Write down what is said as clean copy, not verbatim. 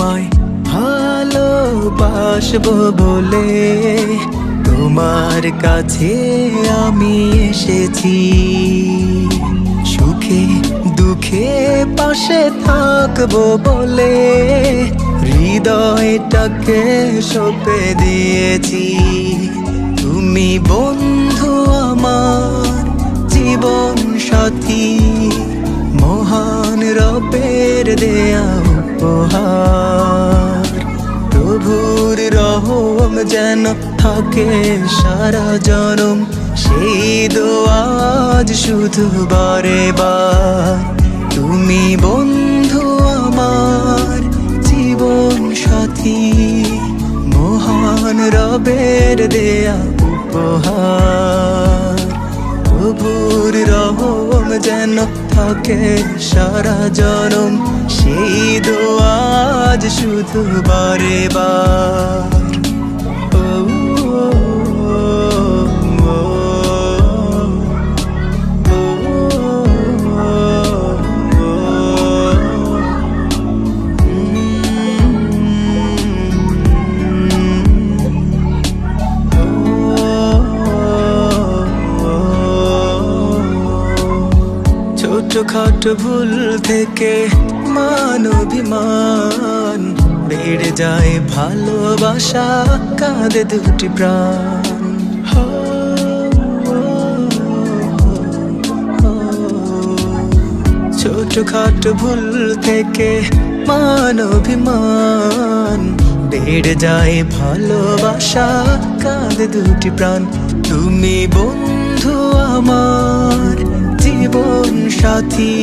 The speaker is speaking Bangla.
তোমায় ভালোবাসবো বলে তোমার কাছে আমি এসেছি। সুখে দুঃখে পাশে থাকবো বলে হৃদয়টাকে সঁপে দিয়েছি। তুমি বন্ধু আমার জীবন সাথী, মহান রবের দেয়া উপহার। প্রভুর রহম যেন থাকে সারা জনম, সেই দোয়া আজ শুধু বারে বার। তুমি বন্ধু আমার জীবন সাথী, মহান রবের দেয়া উপহার। প্রভুর রহম যেন থাকে সারা জনম, সেই দোয়া আজ শুধু বারে বার। ছোটখাটো ভুল থেকে মানবিমান বেড়ে যায় ভালোবাসা, কাঁদে দুটি প্রাণ। ছোটখাটো ভুল থেকে মানবিমান বেড়ে যায় ভালোবাসা, কাঁদে দুটি প্রাণ। তুমি বন্ধু আমার জীবন সাথী।